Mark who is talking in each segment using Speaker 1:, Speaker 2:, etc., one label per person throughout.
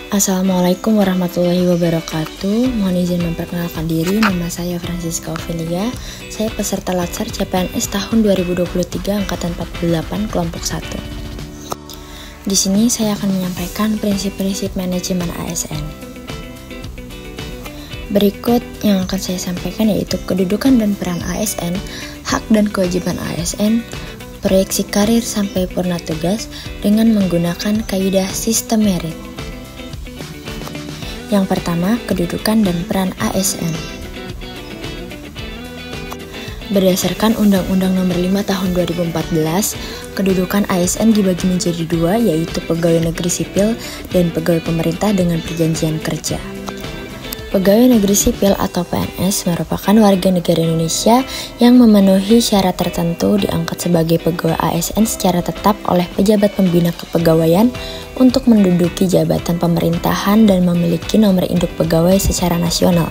Speaker 1: Assalamualaikum warahmatullahi wabarakatuh. Mohon izin memperkenalkan diri, nama saya Francisca Ophelia. Saya peserta Latsar CPNS tahun 2023 angkatan 48 kelompok 1. Di sini saya akan menyampaikan prinsip-prinsip manajemen ASN. Berikut yang akan saya sampaikan yaitu kedudukan dan peran ASN, hak dan kewajiban ASN, proyeksi karir sampai purna tugas dengan menggunakan kaidah sistem merit. Yang pertama, kedudukan dan peran ASN. Berdasarkan Undang-Undang Nomor 5 Tahun 2014, kedudukan ASN dibagi menjadi dua, yaitu pegawai negeri sipil dan pegawai pemerintah dengan perjanjian kerja. Pegawai negeri sipil atau PNS merupakan warga negara Indonesia yang memenuhi syarat tertentu diangkat sebagai pegawai ASN secara tetap oleh pejabat pembina kepegawaian untuk menduduki jabatan pemerintahan dan memiliki nomor induk pegawai secara nasional.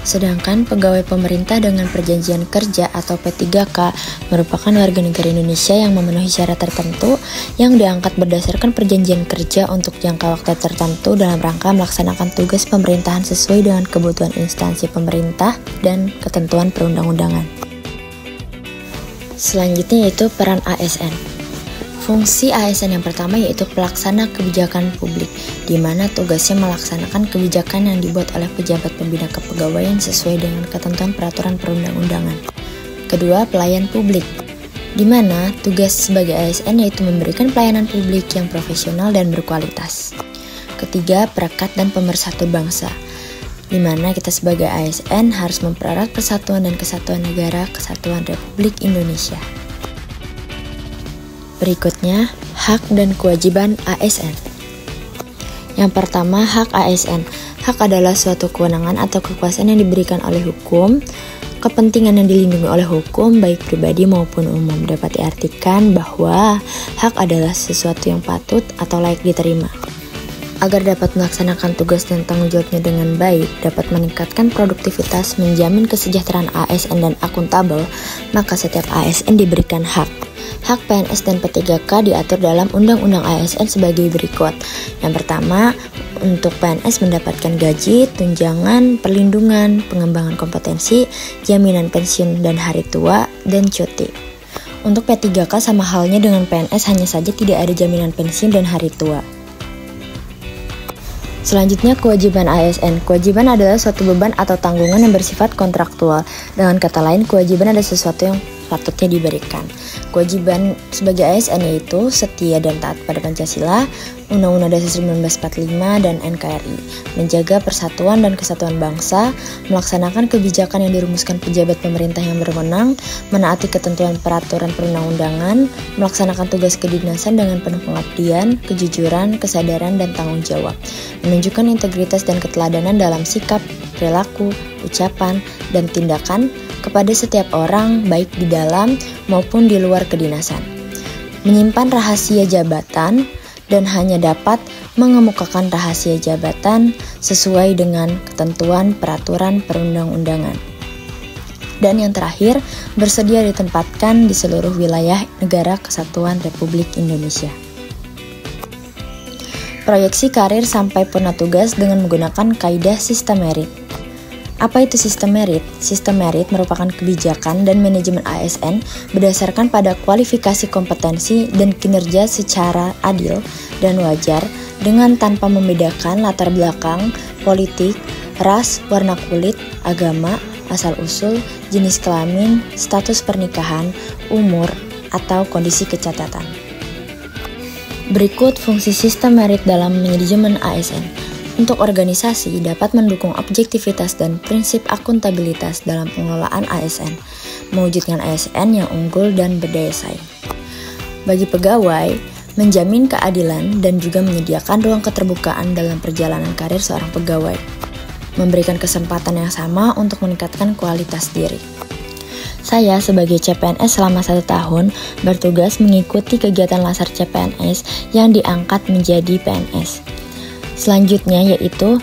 Speaker 1: Sedangkan pegawai pemerintah dengan perjanjian kerja atau P3K merupakan warga negara Indonesia yang memenuhi syarat tertentu yang diangkat berdasarkan perjanjian kerja untuk jangka waktu tertentu dalam rangka melaksanakan tugas pemerintahan sesuai dengan kebutuhan instansi pemerintah dan ketentuan perundang-undangan. Selanjutnya yaitu peran ASN. Fungsi ASN yang pertama yaitu pelaksana kebijakan publik, di mana tugasnya melaksanakan kebijakan yang dibuat oleh pejabat pembina kepegawaian sesuai dengan ketentuan peraturan perundang-undangan. Kedua, pelayan publik, di mana tugas sebagai ASN yaitu memberikan pelayanan publik yang profesional dan berkualitas. Ketiga, perekat dan pemersatu bangsa, di mana kita sebagai ASN harus mempererat persatuan dan kesatuan negara Kesatuan Republik Indonesia. Berikutnya, hak dan kewajiban ASN. Yang pertama, hak ASN. Hak adalah suatu kewenangan atau kekuasaan yang diberikan oleh hukum, kepentingan yang dilindungi oleh hukum, baik pribadi maupun umum. Dapat diartikan bahwa hak adalah sesuatu yang patut atau layak diterima. Agar dapat melaksanakan tugas dan tanggung jawabnya dengan baik, dapat meningkatkan produktivitas, menjamin kesejahteraan ASN dan akuntabel, maka setiap ASN diberikan hak. Hak PNS dan P3K diatur dalam Undang-Undang ASN sebagai berikut. Yang pertama, untuk PNS mendapatkan gaji, tunjangan, perlindungan, pengembangan kompetensi, jaminan pensiun dan hari tua, dan cuti. Untuk P3K sama halnya dengan PNS, hanya saja tidak ada jaminan pensiun dan hari tua. Selanjutnya, kewajiban ASN. Kewajiban adalah suatu beban atau tanggungan yang bersifat kontraktual. Dengan kata lain, kewajiban adalah sesuatu yang patutnya diberikan. Kewajiban sebagai ASN yaitu setia dan taat pada Pancasila, Undang-Undang Dasar 1945 dan NKRI, menjaga persatuan dan kesatuan bangsa, melaksanakan kebijakan yang dirumuskan pejabat pemerintah yang berwenang, menaati ketentuan peraturan perundang-undangan, melaksanakan tugas kedinasan dengan penuh pengabdian, kejujuran, kesadaran, dan tanggung jawab, menunjukkan integritas dan keteladanan dalam sikap, perilaku, ucapan, dan tindakan kepada setiap orang baik di dalam maupun di luar kedinasan, menyimpan rahasia jabatan dan hanya dapat mengemukakan rahasia jabatan sesuai dengan ketentuan peraturan perundang-undangan. Dan yang terakhir, bersedia ditempatkan di seluruh wilayah negara Kesatuan Republik Indonesia. Proyeksi karir sampai purna tugas dengan menggunakan kaidah sistem merit. Apa itu sistem merit? Sistem merit merupakan kebijakan dan manajemen ASN berdasarkan pada kualifikasi kompetensi dan kinerja secara adil dan wajar dengan tanpa membedakan latar belakang, politik, ras, warna kulit, agama, asal-usul, jenis kelamin, status pernikahan, umur, atau kondisi kecacatan. Berikut fungsi sistem merit dalam manajemen ASN. Untuk organisasi dapat mendukung objektivitas dan prinsip akuntabilitas dalam pengelolaan ASN, mewujudkan ASN yang unggul dan berdaya saing. Bagi pegawai, menjamin keadilan dan juga menyediakan ruang keterbukaan dalam perjalanan karir seorang pegawai, memberikan kesempatan yang sama untuk meningkatkan kualitas diri. Saya sebagai CPNS selama 1 tahun bertugas mengikuti kegiatan Latsar CPNS yang diangkat menjadi PNS. Selanjutnya yaitu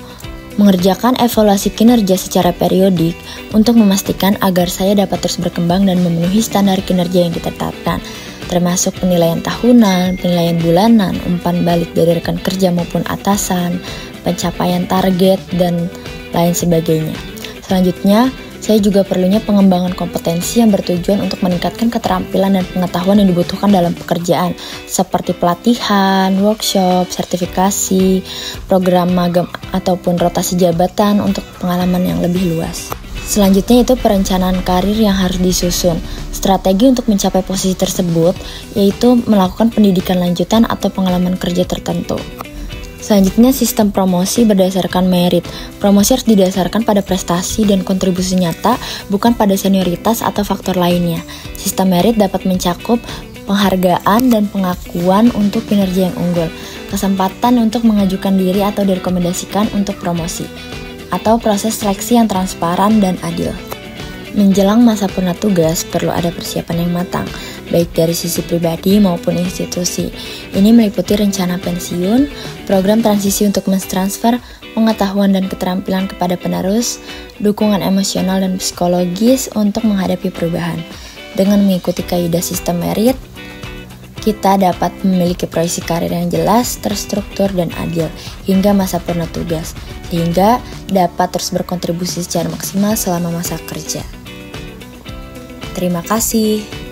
Speaker 1: mengerjakan evaluasi kinerja secara periodik untuk memastikan agar saya dapat terus berkembang dan memenuhi standar kinerja yang ditetapkan. termasuk penilaian tahunan, penilaian bulanan, umpan balik dari rekan kerja maupun atasan, pencapaian target, dan lain sebagainya. Selanjutnya, saya juga perlunya pengembangan kompetensi yang bertujuan untuk meningkatkan keterampilan dan pengetahuan yang dibutuhkan dalam pekerjaan, seperti pelatihan, workshop, sertifikasi, program magang, ataupun rotasi jabatan untuk pengalaman yang lebih luas. Selanjutnya itu perencanaan karir yang harus disusun. Strategi untuk mencapai posisi tersebut yaitu melakukan pendidikan lanjutan atau pengalaman kerja tertentu. Selanjutnya, sistem promosi berdasarkan merit. Promosi harus didasarkan pada prestasi dan kontribusi nyata, bukan pada senioritas atau faktor lainnya. Sistem merit dapat mencakup penghargaan dan pengakuan untuk kinerja yang unggul, kesempatan untuk mengajukan diri atau direkomendasikan untuk promosi, atau proses seleksi yang transparan dan adil. Menjelang masa purna tugas, perlu ada persiapan yang matang, baik dari sisi pribadi maupun institusi. Ini meliputi rencana pensiun, program transisi untuk mentransfer pengetahuan dan keterampilan kepada penerus, dukungan emosional dan psikologis untuk menghadapi perubahan. Dengan mengikuti kaidah sistem merit, kita dapat memiliki proyeksi karir yang jelas, terstruktur, dan adil hingga masa purna tugas, sehingga dapat terus berkontribusi secara maksimal selama masa kerja. Terima kasih.